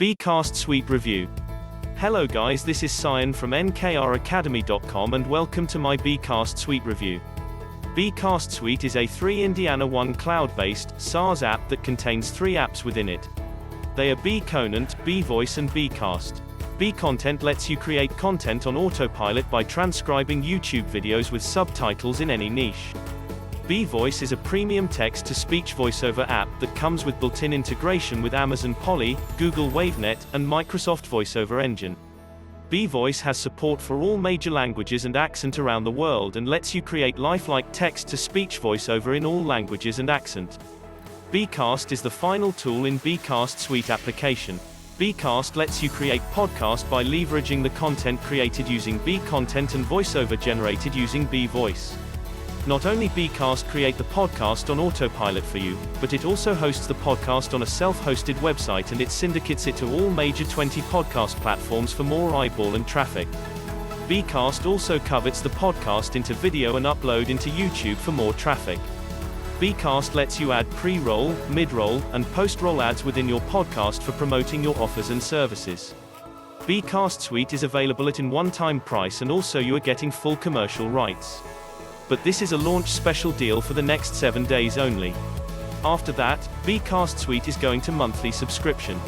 bCast Suite Review. Hello guys, this is Cyan from nkracademy.com and welcome to my bCast Suite Review. bCast Suite is a 3-in-1 cloud-based SaaS app that contains 3 apps within it. They are bContent, bVoice and bCast. bContent lets you create content on autopilot by transcribing YouTube videos with subtitles in any niche. bVoice is a premium text-to-speech voiceover app that comes with built-in integration with Amazon Polly, Google WaveNet, and Microsoft VoiceOver Engine. bVoice has support for all major languages and accent around the world and lets you create lifelike text-to-speech voiceover in all languages and accent. bCast is the final tool in bCast Suite application. bCast lets you create podcasts by leveraging the content created using bContent and voiceover generated using bVoice. Not only bCast create the podcast on autopilot for you, but it also hosts the podcast on a self-hosted website and it syndicates it to all major 20 podcast platforms for more eyeball and traffic. bCast also covets the podcast into video and upload into YouTube for more traffic. bCast lets you add pre-roll, mid-roll, and post-roll ads within your podcast for promoting your offers and services. bCast Suite is available at a one-time price and also you are getting full commercial rights. But this is a launch special deal for the next 7 days only. After that, bCast Suite is going to monthly subscription.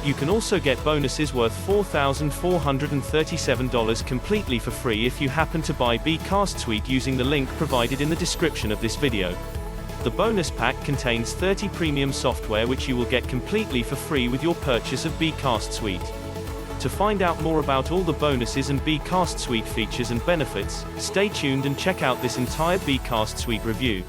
You can also get bonuses worth $4,437 completely for free if you happen to buy bCast Suite using the link provided in the description of this video. The bonus pack contains 30 premium software which you will get completely for free with your purchase of bCast Suite. To find out more about all the bonuses and bCast Suite features and benefits, stay tuned and check out this entire bCast Suite review.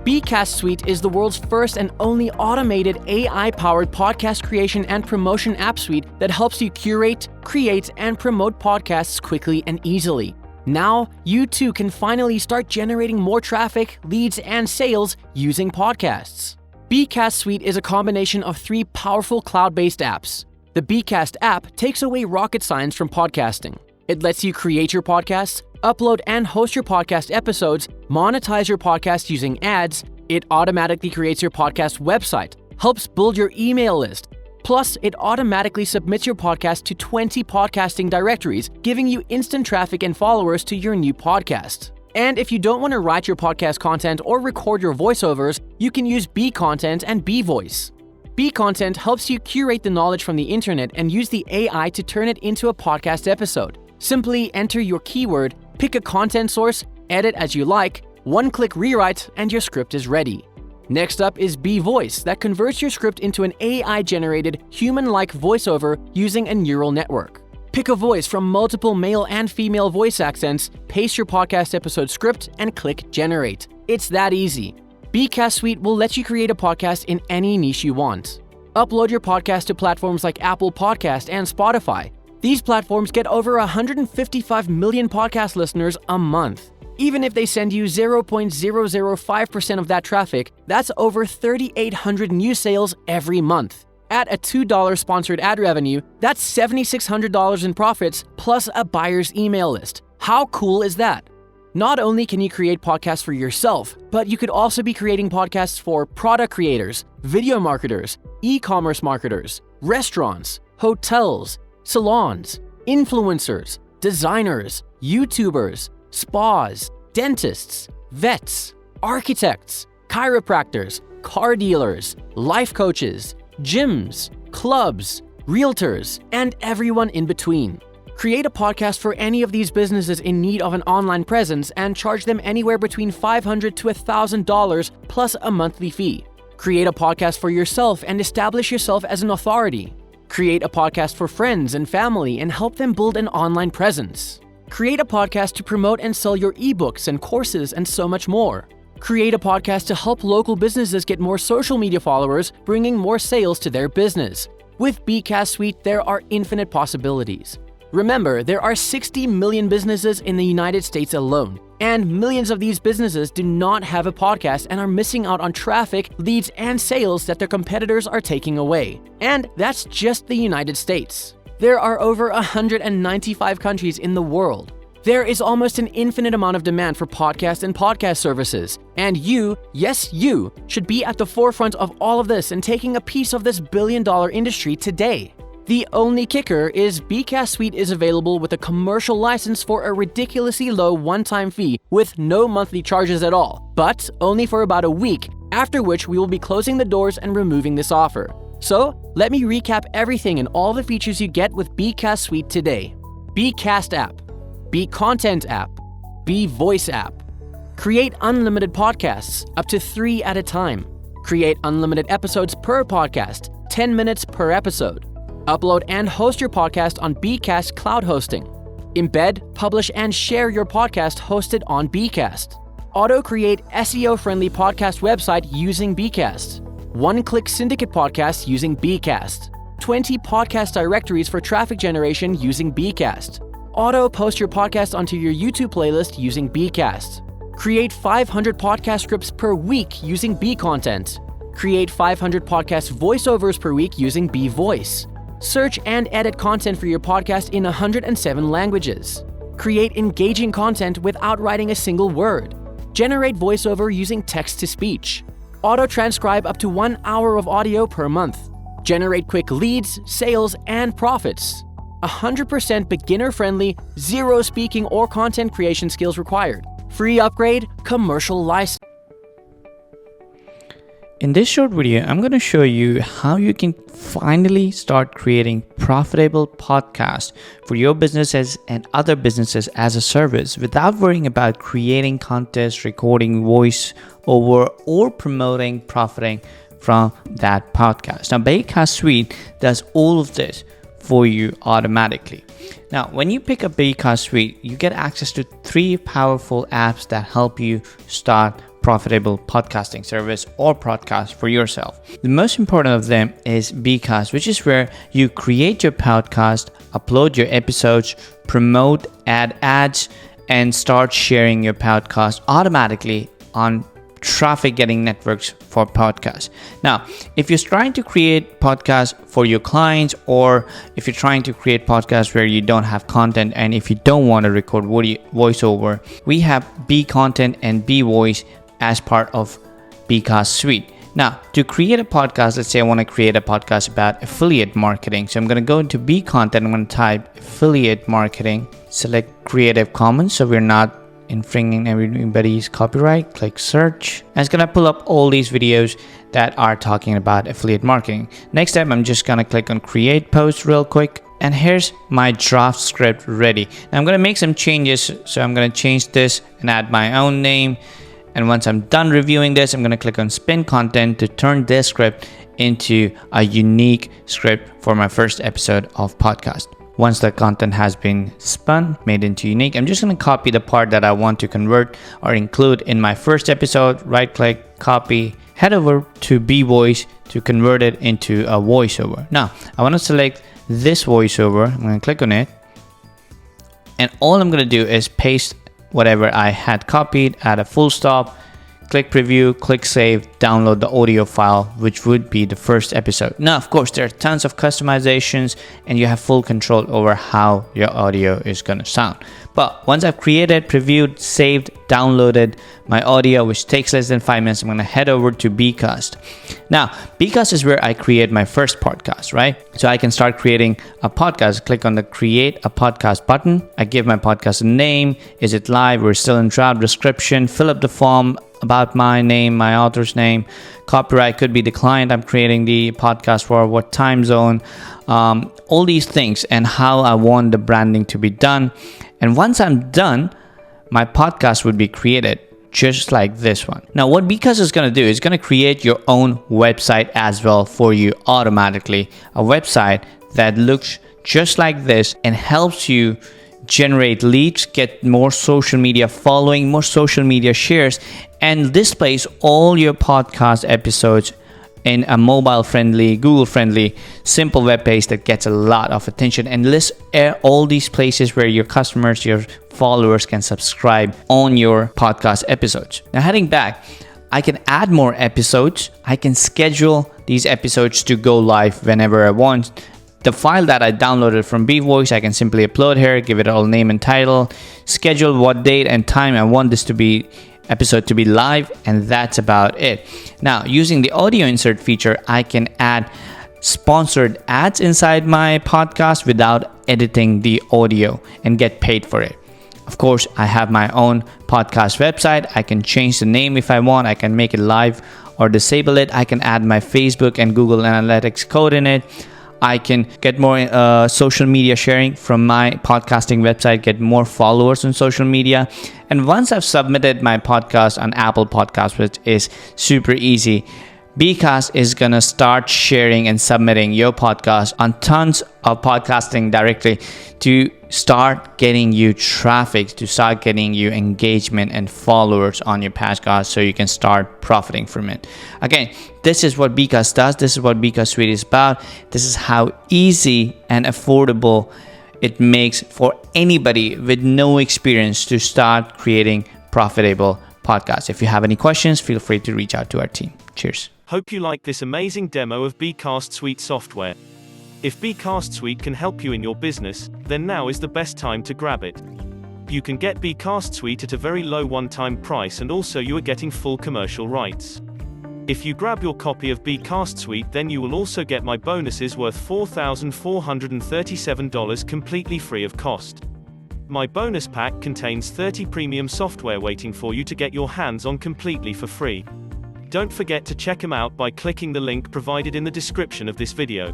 bCast Suite is the world's first and only automated AI-powered podcast creation and promotion app suite that helps you curate, create, and promote podcasts quickly and easily. Now, you too can finally start generating more traffic, leads, and sales using podcasts. bCast Suite is a combination of 3 powerful cloud-based apps. The bCast app takes away rocket science from podcasting. It lets you create your podcasts, upload and host your podcast episodes, monetize your podcast using ads. It automatically creates your podcast website, helps build your email list. Plus, it automatically submits your podcast to 20 podcasting directories, giving you instant traffic and followers to your new podcast. And if you don't want to write your podcast content or record your voiceovers, you can use bContent and bVoice. bContent helps you curate the knowledge from the internet and use the AI to turn it into a podcast episode. Simply enter your keyword, pick a content source, edit as you like, one-click rewrite, and your script is ready. Next up is bVoice that converts your script into an AI-generated, human-like voiceover using a neural network. Pick a voice from multiple male and female voice accents, paste your podcast episode script, and click Generate. It's that easy. bCast Suite will let you create a podcast in any niche you want. Upload your podcast to platforms like Apple Podcast and Spotify. These platforms get over 155 million podcast listeners a month. Even if they send you 0.005% of that traffic, that's over 3,800 new sales every month. At a $2 sponsored ad revenue, that's $7,600 in profits plus a buyer's email list. How cool is that? Not only can you create podcasts for yourself, but you could also be creating podcasts for product creators, video marketers, e-commerce marketers, restaurants, hotels, salons, influencers, designers, YouTubers, spas, dentists, vets, architects, chiropractors, car dealers, life coaches, gyms, clubs, realtors, and everyone in between. Create a podcast for any of these businesses in need of an online presence and charge them anywhere between $500 to $1,000 plus a monthly fee. Create a podcast for yourself and establish yourself as an authority. Create a podcast for friends and family and help them build an online presence. Create a podcast to promote and sell your ebooks and courses and so much more. Create a podcast to help local businesses get more social media followers, bringing more sales to their business. With bCast Suite, there are infinite possibilities. Remember, there are 60 million businesses in the United States alone, and millions of these businesses do not have a podcast and are missing out on traffic, leads, and sales that their competitors are taking away. And that's just the United States. There are over 195 countries in the world. There is almost an infinite amount of demand for podcast and podcast services. And you, yes, you, should be at the forefront of all of this and taking a piece of this billion-dollar industry today. The only kicker is bCast Suite is available with a commercial license for a ridiculously low one-time fee with no monthly charges at all, but only for about a week, after which we will be closing the doors and removing this offer. So, let me recap everything and all the features you get with bCast Suite today. bCast app, bContent app, bVoice app. Create unlimited podcasts, up to 3 at a time. Create unlimited episodes per podcast, 10 minutes per episode. Upload and host your podcast on bCast cloud hosting. Embed, publish, and share your podcast hosted on bCast. Auto-create SEO-friendly podcast website using bCast. One-click syndicate podcasts using bCast. 20 podcast directories for traffic generation using bCast. Auto-post your podcast onto your YouTube playlist using bCast. Create 500 podcast scripts per week using bContent. Create 500 podcast voiceovers per week using bVoice. Search and edit content for your podcast in 107 languages. Create engaging content without writing a single word. Generate voiceover using text-to-speech. Auto-transcribe up to 1 hour of audio per month. Generate quick leads, sales, and profits. 100% beginner-friendly, zero speaking or content creation skills required. Free upgrade, commercial license. In this short video, I'm going to show you how you can finally start creating profitable podcasts for your businesses and other businesses as a service without worrying about creating contests, recording voice over, or profiting from that podcast. Now, bCast Suite does all of this for you automatically. Now, when you pick up bCast Suite, you get access to 3 powerful apps that help you start profitable podcasting service or podcast for yourself. The most important of them is bCast, which is where you create your podcast, upload your episodes, promote, add ads, and start sharing your podcast automatically on traffic getting networks for podcasts. Now, if you're trying to create podcasts for your clients, or if you're trying to create podcasts where you don't have content, and if you don't want to record voiceover, we have bContent and bVoice as part of bCast Suite. Now, to create a podcast, let's say I want to create a podcast about affiliate marketing. So I'm going to go into bContent, I'm going to type affiliate marketing, select Creative Commons so we're not infringing everybody's copyright, click search, and it's going to pull up all these videos that are talking about affiliate marketing. Next step, I'm just going to click on create post real quick, and here's my draft script ready. Now I'm going to make some changes, so I'm going to change this and add my own name. And once I'm done reviewing this, I'm going to click on spin content to turn this script into a unique script for my first episode of podcast. Once the content has been spun, made into unique, I'm just going to copy the part that I want to convert or include in my first episode. Right click, copy, head over to bVoice to convert it into a voiceover. Now, I want to select this voiceover. I'm going to click on it. And all I'm going to do is paste whatever I had copied, add a full stop, click preview, click save, download the audio file, which would be the first episode. Now, of course, there are tons of customizations and you have full control over how your audio is going to sound. But once I've created, previewed, saved, downloaded my audio, which takes less than 5 minutes, I'm going to head over to bCast. Now, bCast is where I create my first podcast, right? So I can start creating a podcast. Click on the create a podcast button. I give my podcast a name. Is it live? We're still in draft. Description. Fill up the form about my name, my author's name. Copyright could be the client I'm creating the podcast for, what time zone, all these things, and how I want the branding to be done. And once I'm done, my podcast would be created just like this one. Now, what bCast is going to do is going to create your own website as well for you automatically. A website that looks just like this and helps you generate leads, get more social media following, more social media shares, and displays all your podcast episodes in a mobile-friendly, Google-friendly, simple web page that gets a lot of attention and lists all these places where your customers, your followers can subscribe on your podcast episodes. Now, heading back, I can add more episodes. I can schedule these episodes to go live whenever I want. the file that I downloaded from bVoice, I can simply upload here, give it all name and title, schedule what date and time I want this episode to be live, and that's about it. Now, using the audio insert feature, I can add sponsored ads inside my podcast without editing the audio and get paid for it. Of course, I have my own podcast website. I can change the name if I want. I can make it live or disable it. I can add my Facebook and Google Analytics code in it. I can get more social media sharing from my podcasting website, get more followers on social media. And once I've submitted my podcast on Apple Podcasts, which is super easy, bCast is going to start sharing and submitting your podcast on tons of podcasting directory to start getting you traffic, to start getting you engagement and followers on your podcast so you can start profiting from it. Again, this is what bCast does. This is what bCast Suite is about. This is how easy and affordable it makes for anybody with no experience to start creating profitable podcasts. If you have any questions, feel free to reach out to our team. Cheers. Hope you like this amazing demo of bCast Suite software. If bCast Suite can help you in your business, then now is the best time to grab it. You can get bCast Suite at a very low one-time price, and also you are getting full commercial rights. If you grab your copy of bCast Suite, then you will also get my bonuses worth $4,437 completely free of cost. My bonus pack contains 30 premium software waiting for you to get your hands on completely for free. Don't forget to check them out by clicking the link provided in the description of this video.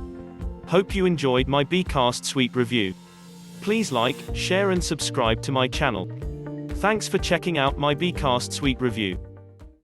Hope you enjoyed my bCast Suite review. Please like, share and subscribe to my channel. Thanks for checking out my bCast Suite review.